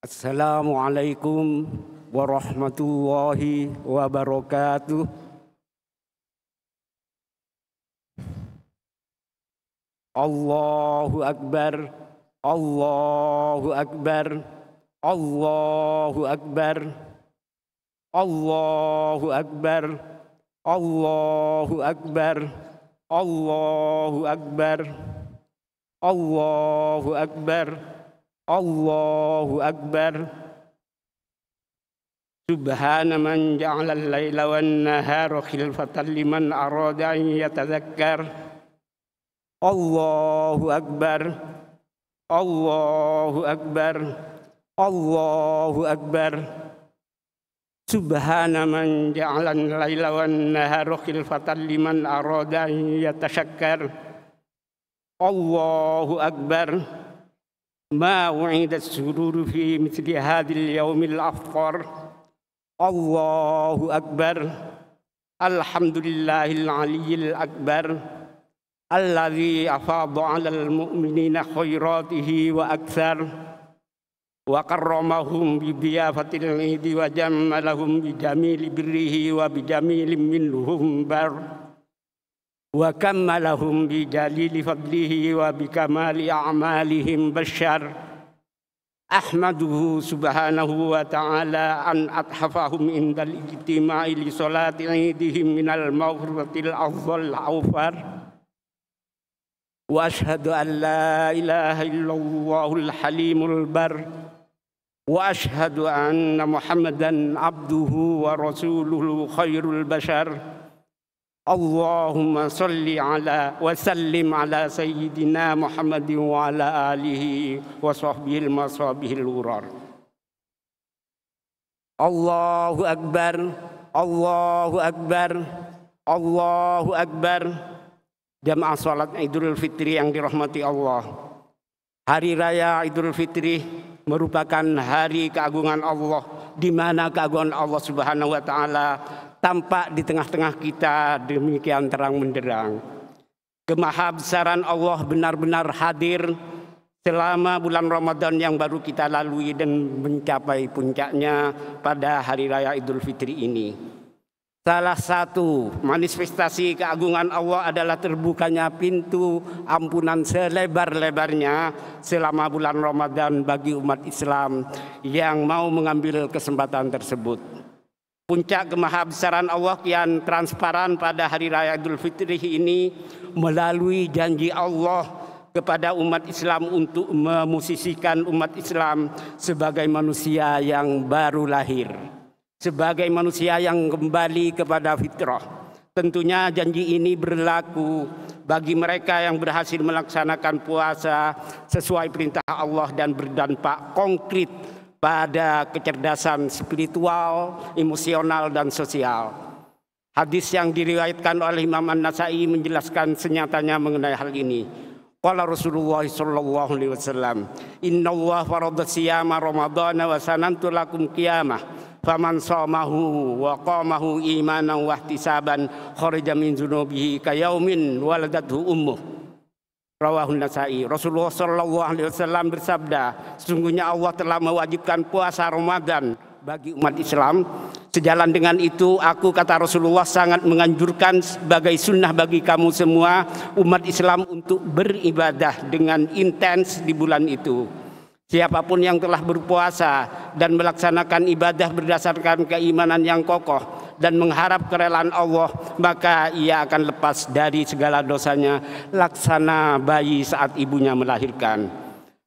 Assalamualaikum warahmatullahi wabarakatuh. Allahu Akbar, Allahu Akbar, Allahu Akbar, Allahu Akbar, Allahu Akbar, Allahu Akbar, Allahu Akbar, Allahu Akbar. Subhana man ja'ala al-laila wan-nahara khilfatan liman arada an yatadhakkar. Allahu Akbar, Allahu Akbar, Allahu Akbar. Subhana man ja'ala al-laila wan-nahara khilfatan liman arada an yatashakkar. Allahu Akbar. Ma wa'ida as-sururu fi mithli hadhil yawmil afqar. Allahu Akbar. Alhamdulillahil aliyyil akbar. Alladzi afadha 'alal mu'minina khairatihi wa aktsar. Wa karramahum bi diyafatil 'idi wa jammalahum bi jamili birrihi wa bi jamilin minhum bar. Wa kammalahum bi jalili fadlihi wa bi kamali a'malihim bashar. Ahmaduhu subhanahu wa ta'ala an athafahum indal ijtima'i li salati 'idihim minal maghfiratil afdal awfar. Wa ashhadu an la ilaha illallahul halimul bar. Wa ashhadu anna Muhammadan abduhu wa rasuluhu khairul bashar. Allahumma salli ala wa sallim ala sayyidina Muhammadin wa ala alihi wa sahbihi al-masabihil urar. Allahu Akbar, Allahu Akbar, Allahu Akbar. Jamaah salat Idul Fitri yang dirahmati Allah. Hari raya Idul Fitri merupakan hari keagungan Allah, di mana keagungan Allah Subhanahu wa taala tampak di tengah-tengah kita demikian terang benderang. Kemahabesaran Allah benar-benar hadir selama bulan Ramadan yang baru kita lalui dan mencapai puncaknya pada hari raya Idul Fitri ini. Salah satu manifestasi keagungan Allah adalah terbukanya pintu ampunan selebar-lebarnya selama bulan Ramadan bagi umat Islam yang mau mengambil kesempatan tersebut. Puncak kemahabesaran Allah kian transparan pada hari raya Idul Fitri ini melalui janji Allah kepada umat Islam untuk memusisikan umat Islam sebagai manusia yang baru lahir, sebagai manusia yang kembali kepada fitrah. Tentunya janji ini berlaku bagi mereka yang berhasil melaksanakan puasa sesuai perintah Allah dan berdampak konkret pada kecerdasan spiritual, emosional, dan sosial. Hadis yang diriwayatkan oleh Imam An-Nasa'i menjelaskan senyatanya mengenai hal ini. Qala Rasulullah sallallahu alaihi wasallam, "Innallaha farada siyama ramadhana wa sanantu lakum qiyamah. Faman shamahu wa qamahu imanan wa ihtisaban kharaja min dzunubihi kayaumin waladathu ummuh." Rawahun Nasa'i. Rasulullah sallallahu alaihi wasallam bersabda, sesungguhnya Allah telah mewajibkan puasa Ramadan bagi umat Islam. Sejalan dengan itu, aku, kata Rasulullah, sangat menganjurkan sebagai sunnah bagi kamu semua umat Islam untuk beribadah dengan intens di bulan itu. Siapapun yang telah berpuasa dan melaksanakan ibadah berdasarkan keimanan yang kokoh dan mengharap kerelaan Allah, maka ia akan lepas dari segala dosanya laksana bayi saat ibunya melahirkan.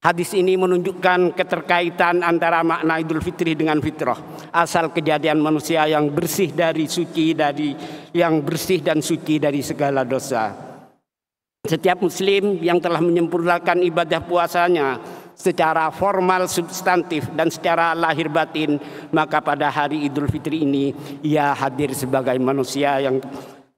Hadis ini menunjukkan keterkaitan antara makna Idul Fitri dengan fitrah, asal kejadian manusia yang bersih dan suci dari segala dosa. Setiap muslim yang telah menyempurnakan ibadah puasanya secara formal substantif dan secara lahir batin, maka pada hari Idul Fitri ini ia hadir sebagai manusia yang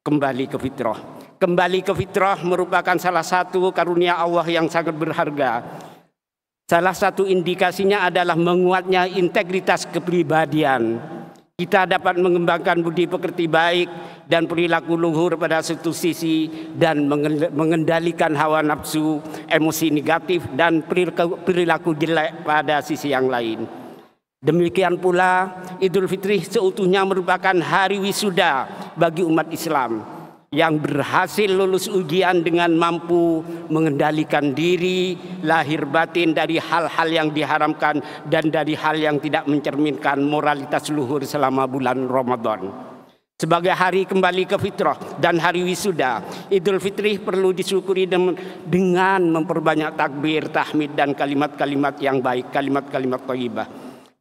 kembali ke fitrah. Kembali ke fitrah merupakan salah satu karunia Allah yang sangat berharga. Salah satu indikasinya adalah menguatnya integritas kepribadian. Kita dapat mengembangkan budi pekerti baik dan perilaku luhur pada satu sisi, dan mengendalikan hawa nafsu, emosi negatif, dan perilaku jelek pada sisi yang lain. Demikian pula Idul Fitri seutuhnya merupakan hari wisuda bagi umat Islam yang berhasil lulus ujian dengan mampu mengendalikan diri, lahir batin dari hal-hal yang diharamkan dan dari hal yang tidak mencerminkan moralitas luhur selama bulan Ramadan. Sebagai hari kembali ke fitrah dan hari wisuda, Idul Fitri perlu disyukuri dengan memperbanyak takbir, tahmid dan kalimat-kalimat yang baik, kalimat-kalimat thayyibah.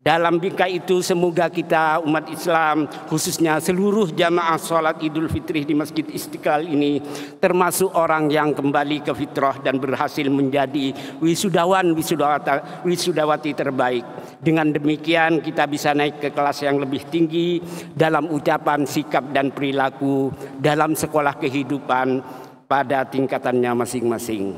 Dalam bingkai itu semoga kita umat Islam, khususnya seluruh jamaah sholat Idul Fitri di Masjid Istiqlal ini termasuk orang yang kembali ke fitrah dan berhasil menjadi wisudawati terbaik. Dengan demikian kita bisa naik ke kelas yang lebih tinggi dalam ucapan, sikap dan perilaku dalam sekolah kehidupan pada tingkatannya masing-masing.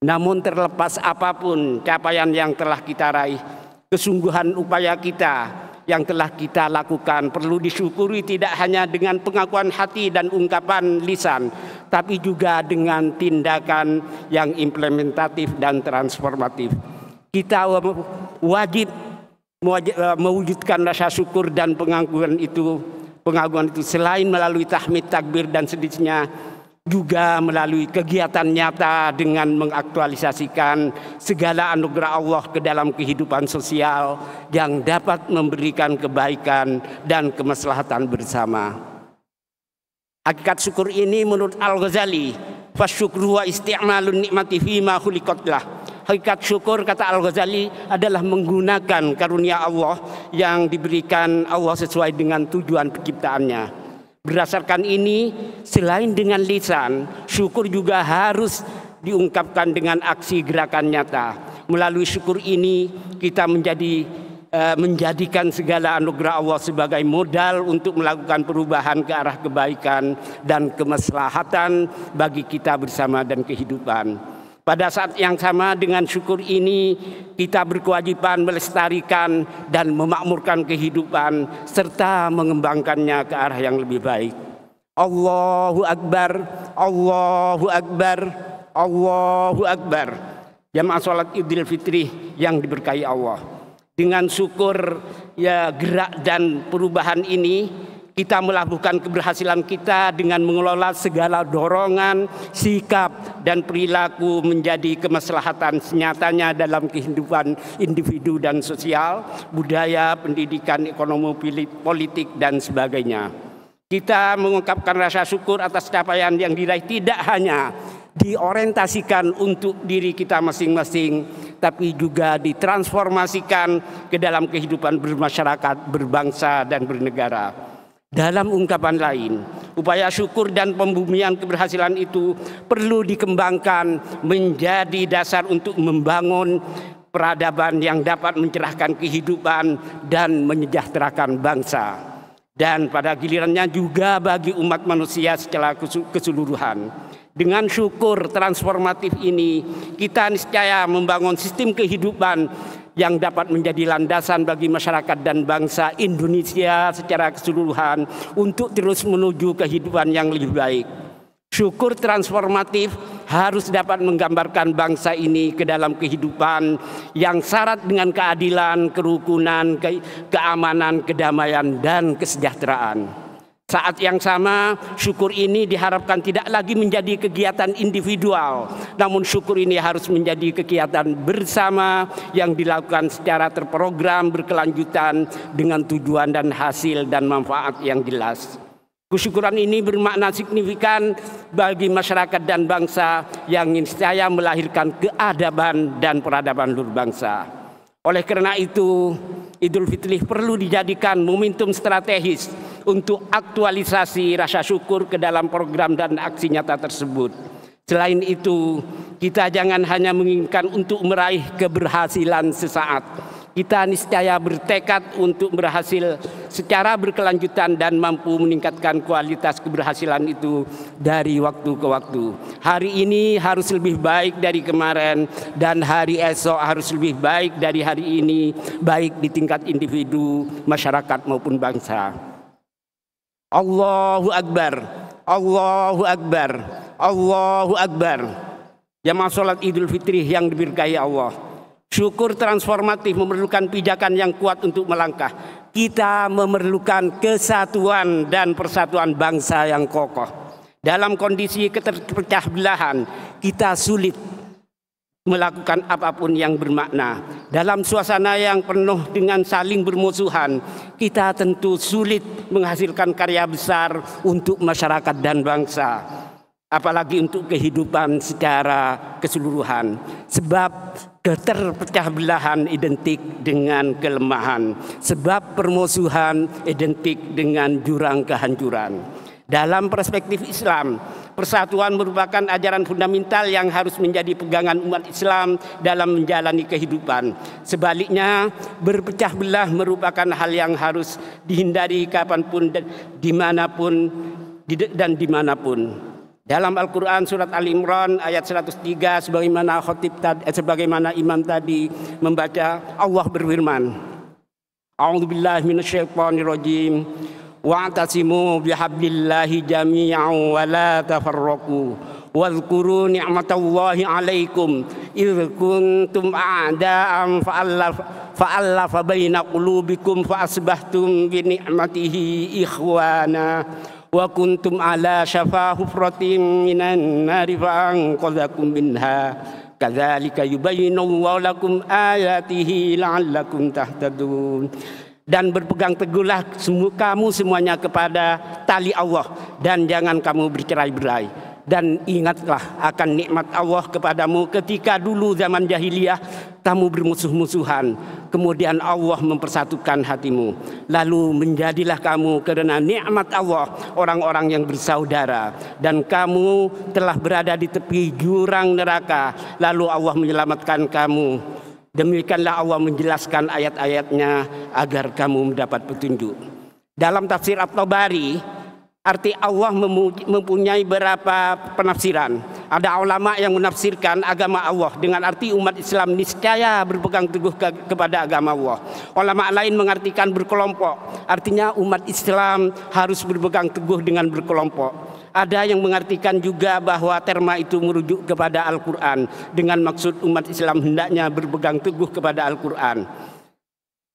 Namun terlepas apapun capaian yang telah kita raih, kesungguhan upaya kita yang telah kita lakukan perlu disyukuri tidak hanya dengan pengakuan hati dan ungkapan lisan, tapi juga dengan tindakan yang implementatif dan transformatif. Kita wajib mewujudkan rasa syukur dan pengakuan itu selain melalui tahmid, takbir dan sejenisnya, juga melalui kegiatan nyata dengan mengaktualisasikan segala anugerah Allah ke dalam kehidupan sosial yang dapat memberikan kebaikan dan kemaslahatan bersama. Hakikat syukur ini menurut Al-Ghazali, fasyukru wa isti'malun nikmati fima khuliqat lah. Hakikat syukur, kata Al-Ghazali, adalah menggunakan karunia Allah yang diberikan Allah sesuai dengan tujuan penciptaannya. Berdasarkan ini, selain dengan lisan, syukur juga harus diungkapkan dengan aksi gerakan nyata. Melalui syukur ini, kita menjadikan segala anugerah Allah sebagai modal untuk melakukan perubahan ke arah kebaikan dan kemaslahatan bagi kita bersama dan kehidupan. Pada saat yang sama dengan syukur ini, kita berkewajiban melestarikan dan memakmurkan kehidupan serta mengembangkannya ke arah yang lebih baik. Allahu Akbar, Allahu Akbar, Allahu Akbar. Jamaah sholat Idul Fitri yang diberkahi Allah. Dengan syukur gerak dan perubahan ini, kita melabuhkan keberhasilan kita dengan mengelola segala dorongan, sikap, dan perilaku menjadi kemaslahatan senyatanya dalam kehidupan individu dan sosial, budaya, pendidikan, ekonomi, politik, dan sebagainya. Kita mengungkapkan rasa syukur atas capaian yang diraih tidak hanya diorientasikan untuk diri kita masing-masing, tapi juga ditransformasikan ke dalam kehidupan bermasyarakat, berbangsa, dan bernegara. Dalam ungkapan lain, upaya syukur dan pembumian keberhasilan itu perlu dikembangkan menjadi dasar untuk membangun peradaban yang dapat mencerahkan kehidupan dan menyejahterakan bangsa. Dan pada gilirannya juga bagi umat manusia secara keseluruhan. Dengan syukur transformatif ini, kita niscaya membangun sistem kehidupan yang dapat menjadi landasan bagi masyarakat dan bangsa Indonesia secara keseluruhan untuk terus menuju kehidupan yang lebih baik. Syukur transformatif harus dapat menggambarkan bangsa ini ke dalam kehidupan yang syarat dengan keadilan, kerukunan, keamanan, kedamaian, dan kesejahteraan. Saat yang sama, syukur ini diharapkan tidak lagi menjadi kegiatan individual, namun syukur ini harus menjadi kegiatan bersama yang dilakukan secara terprogram, berkelanjutan dengan tujuan dan hasil dan manfaat yang jelas. Kesyukuran ini bermakna signifikan bagi masyarakat dan bangsa yang niscaya melahirkan keadaban dan peradaban luhur bangsa. Oleh karena itu, Idul Fitri perlu dijadikan momentum strategis untuk aktualisasi rasa syukur ke dalam program dan aksi nyata tersebut. Selain itu, kita jangan hanya menginginkan untuk meraih keberhasilan sesaat. Kita niscaya bertekad untuk berhasil secara berkelanjutan dan mampu meningkatkan kualitas keberhasilan itu dari waktu ke waktu. Hari ini harus lebih baik dari kemarin dan hari esok harus lebih baik dari hari ini, baik di tingkat individu, masyarakat maupun bangsa. Allahu Akbar, Allahu Akbar, Allahu Akbar. Jamaah sholat Idul Fitri yang diberkahi Allah. Syukur transformatif memerlukan pijakan yang kuat untuk melangkah. Kita memerlukan kesatuan dan persatuan bangsa yang kokoh. Dalam kondisi keterpecah belahan, kita sulit melakukan apapun yang bermakna. Dalam suasana yang penuh dengan saling bermusuhan, kita tentu sulit menghasilkan karya besar untuk masyarakat dan bangsa, apalagi untuk kehidupan secara keseluruhan. Sebab keterpecah belahan identik dengan kelemahan, sebab permusuhan identik dengan jurang kehancuran. Dalam perspektif Islam, persatuan merupakan ajaran fundamental yang harus menjadi pegangan umat Islam dalam menjalani kehidupan. Sebaliknya, berpecah belah merupakan hal yang harus dihindari kapanpun dan dimanapun. Dalam Al-Quran surat Al-Imran ayat 103 sebagaimana imam tadi membaca, Allah berfirman, A'udzubillahi minasyaitonirrajim. Wa'tasimu bihablillahi jami'an wa la tafarraqu wadhkuru ni'matallahi 'alaikum idh kuntum a'da'an fa'alafa baina qulubikum fa asbahtum bi ni'matihi ikhwana wa kuntum ala syafa hufratin minan nari fa anqadhakum minha kadzalika yubayyinullahu lakum ayatihi la'allakum tahtadun. Dan berpegang teguhlah kamu semuanya kepada tali Allah dan jangan kamu bercerai-berai. Dan ingatlah akan nikmat Allah kepadamu ketika dulu zaman jahiliyah kamu bermusuh-musuhan. Kemudian Allah mempersatukan hatimu. Lalu menjadilah kamu karena nikmat Allah orang-orang yang bersaudara. Dan kamu telah berada di tepi jurang neraka. Lalu Allah menyelamatkan kamu. Demikianlah Allah menjelaskan ayat-ayatnya agar kamu mendapat petunjuk. Dalam tafsir At-Tabari, arti Allah mempunyai beberapa penafsiran. Ada ulama yang menafsirkan agama Allah dengan arti umat Islam niscaya berpegang teguh kepada agama Allah. Ulama lain mengartikan berkelompok, artinya umat Islam harus berpegang teguh dengan berkelompok. Ada yang mengartikan juga bahwa terma itu merujuk kepada Al-Quran dengan maksud umat Islam hendaknya berpegang teguh kepada Al-Quran.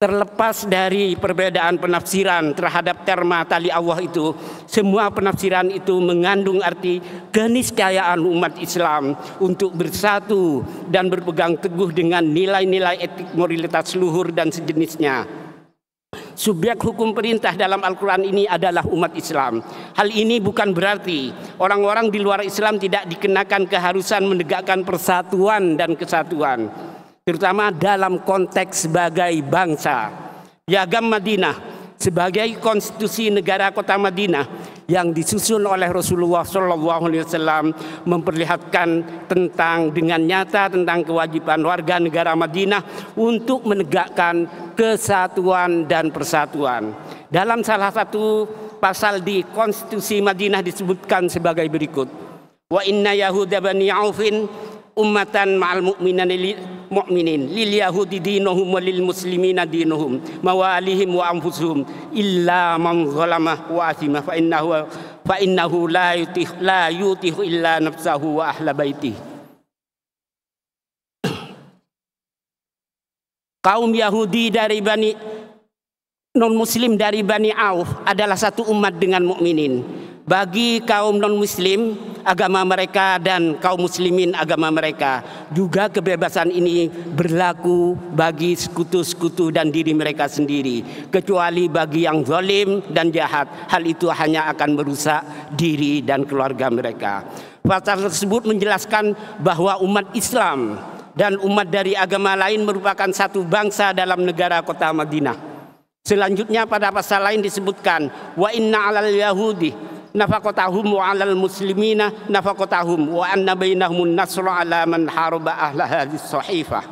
Terlepas dari perbedaan penafsiran terhadap terma tali Allah itu, semua penafsiran itu mengandung arti keniscayaan umat Islam untuk bersatu dan berpegang teguh dengan nilai-nilai etik moralitas luhur dan sejenisnya. Subjek hukum perintah dalam Al-Quran ini adalah umat Islam. Hal ini bukan berarti orang-orang di luar Islam tidak dikenakan keharusan menegakkan persatuan dan kesatuan, terutama dalam konteks sebagai bangsa. Piagam Madinah sebagai konstitusi negara kota Madinah yang disusun oleh Rasulullah SAW memperlihatkan dengan nyata tentang kewajiban warga negara Madinah untuk menegakkan kesatuan dan persatuan. Dalam salah satu pasal di konstitusi Madinah disebutkan sebagai berikut: Wa inna Yahuda bani Aufin ummatan ma'al mu'minin lil yahudi dinuhum wa lil muslimina dinuhum mawalihim wa anfusuhum illa man zalamah wa athima fa innahu la yutihu illa nafsahu wa ahla baitih. Kaum Yahudi dari Bani non-muslim dari Bani Auf adalah satu umat dengan mukminin. Bagi kaum non-muslim agama mereka dan kaum muslimin agama mereka, juga kebebasan ini berlaku bagi sekutu-sekutu dan diri mereka sendiri, kecuali bagi yang zalim dan jahat. Hal itu hanya akan merusak diri dan keluarga mereka. Pasal tersebut menjelaskan bahwa umat Islam dan umat dari agama lain merupakan satu bangsa dalam negara kota Madinah. Selanjutnya pada pasal lain disebutkan wa inna 'alal yahudi nafaqatahum wa 'alal muslimina nafaqatahum wa anna bainahumun nasra 'ala man haraba ahla hadhihi sahifah.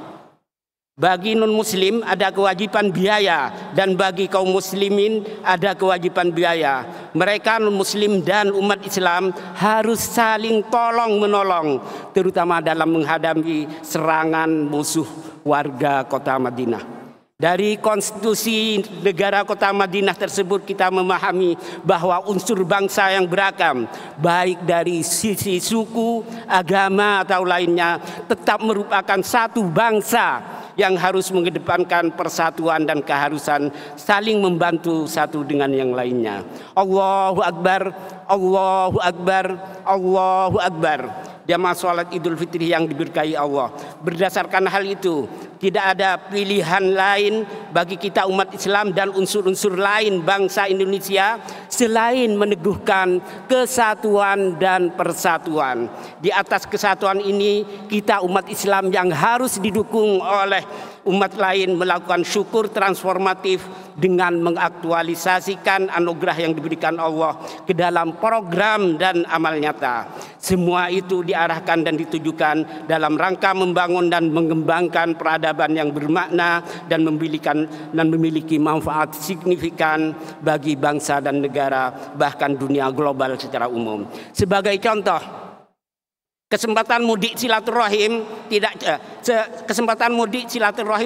Bagi non muslim ada kewajiban biaya dan bagi kaum muslimin ada kewajiban biaya. Mereka non muslim dan umat Islam harus saling tolong menolong, terutama dalam menghadapi serangan musuh warga kota Madinah. Dari konstitusi negara kota Madinah tersebut kita memahami bahwa unsur bangsa yang beragam, baik dari sisi suku, agama atau lainnya, tetap merupakan satu bangsa yang harus mengedepankan persatuan dan keharusan saling membantu satu dengan yang lainnya. Allahu Akbar, Allahu Akbar, Allahu Akbar. Jamaah sholat Idul Fitri yang diberkahi Allah. Berdasarkan hal itu, tidak ada pilihan lain bagi kita umat Islam dan unsur-unsur lain bangsa Indonesia selain meneguhkan kesatuan dan persatuan. Di atas kesatuan ini, kita umat Islam yang harus didukung oleh umat lain melakukan syukur transformatif dengan mengaktualisasikan anugerah yang diberikan Allah ke dalam program dan amal nyata. Semua itu diarahkan dan ditujukan dalam rangka membangun dan mengembangkan peradaban yang bermakna dan memiliki manfaat signifikan bagi bangsa dan negara, bahkan dunia global secara umum. Sebagai contoh, kesempatan mudik silaturahim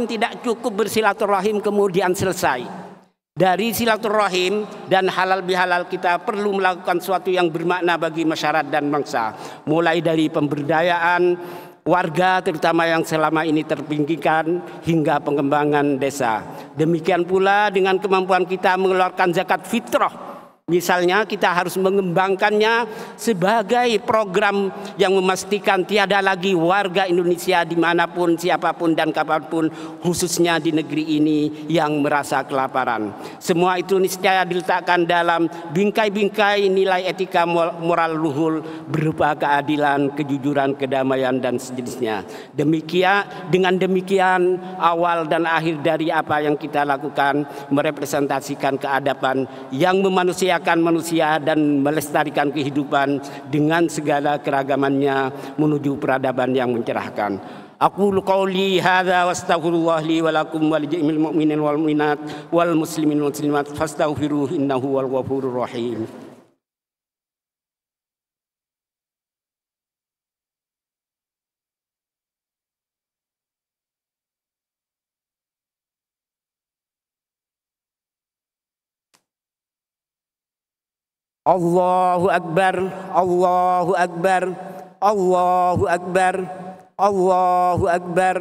tidak cukup bersilaturahim kemudian selesai. Dari silaturahim dan halal bihalal kita perlu melakukan sesuatu yang bermakna bagi masyarakat dan bangsa. Mulai dari pemberdayaan warga terutama yang selama ini terpinggirkan hingga pengembangan desa. Demikian pula dengan kemampuan kita mengeluarkan zakat fitrah. Misalnya kita harus mengembangkannya sebagai program yang memastikan tiada lagi warga Indonesia dimanapun, siapapun dan kapanpun, khususnya di negeri ini yang merasa kelaparan. Semua itu niscaya diletakkan dalam bingkai-bingkai nilai etika moral luhur berupa keadilan, kejujuran, kedamaian dan sejenisnya. Dengan demikian awal dan akhir dari apa yang kita lakukan merepresentasikan keadaban yang memanusiakan manusia dan melestarikan kehidupan dengan segala keragamannya menuju peradaban yang mencerahkan. Aqulu qouli hadza wastaghfirullah li wa lakum wa li jami'il mu'minin wal mu'minat wal muslimin wal muslimat fastaghfiruhu innahu wal ghafurur rahim. Allahu Akbar, Allahu Akbar, Allahu Akbar, Allahu Akbar,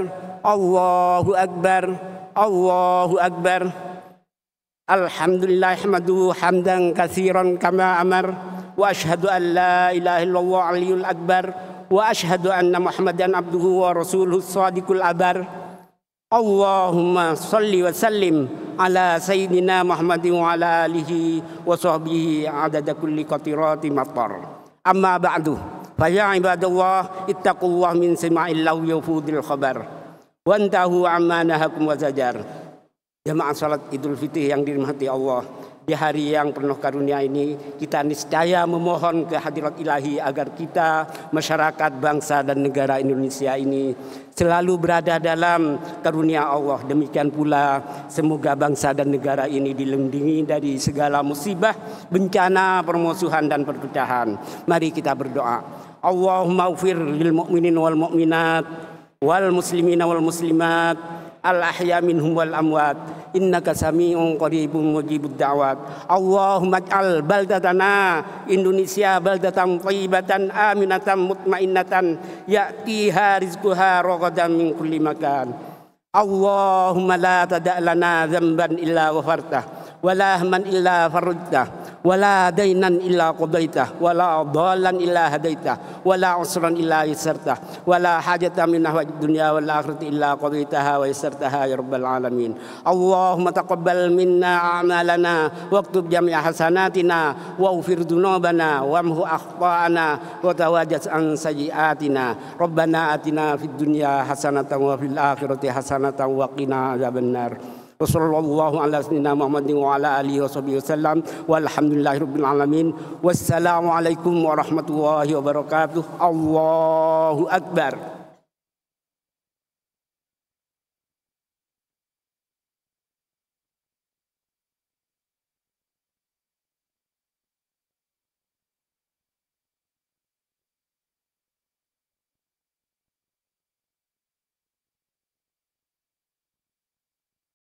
Allahu Akbar, Allahu Akbar. Alhamdulillah hamduhu hamdan katsiran kama amar wa asyhadu an la ilaha illallah aliyul akbar wa asyhadu anna Muhammadan abduhu wa rasuluhu shadiqul abar. Allahumma salli wa sallim ala sayyidina Muhammadin wa ala alihi wa sahbihi adada kulli qatirati matar. Amma ba'du, fa ya ibadallah ittaqullah min sima'il lawhi wa fudil khabar wa antahu amma nahakum wa zajar. Jamaah salat Idul Fitri yang dirahmati Allah, di hari yang penuh karunia ini kita niscaya memohon kehadirat ilahi agar kita, masyarakat, bangsa dan negara Indonesia ini selalu berada dalam karunia Allah. Demikian pula semoga bangsa dan negara ini dilindungi dari segala musibah, bencana, permusuhan dan perpecahan. Mari kita berdoa. Allahumma ufir lil mu'minin wal mu'minat wal muslimina wal muslimat al-ahya minhum wal amwat innaka sami'un qaribun mujibud da'wat. Allahumma ij'al baldatana Indonesia baldatan thayyibatan aminatan mutmainnatan ya'tiha rizquha ragadan min kulli makan. Allahumma la tada' lana dhanban illa ghafartah wa la hamman illa farajtah wala dainan illa qadaitah wala dhalan illa hadaitah wala usran illa yasartah wala hajatan min ahwajid dunya wal akhirati illa qadaitaha wa yasartaha ya rabbal alamin. Allahumma taqabbal minna a'malana waktub jami'a hasanatina wa ufir dunubana wamhu akhtana wa tawajjaz an sayyiatina. Rabbana atina fid dunya hasanatan wa fil akhirati hasanatan wa qina adzabannar. Wassallallahu ala sayyidina Muhammadin wa ala alihi washabihi wasallam walhamdulillahirabbil alamin. Wassalamu alaikum warahmatullahi wabarakatuh. Allahu akbar.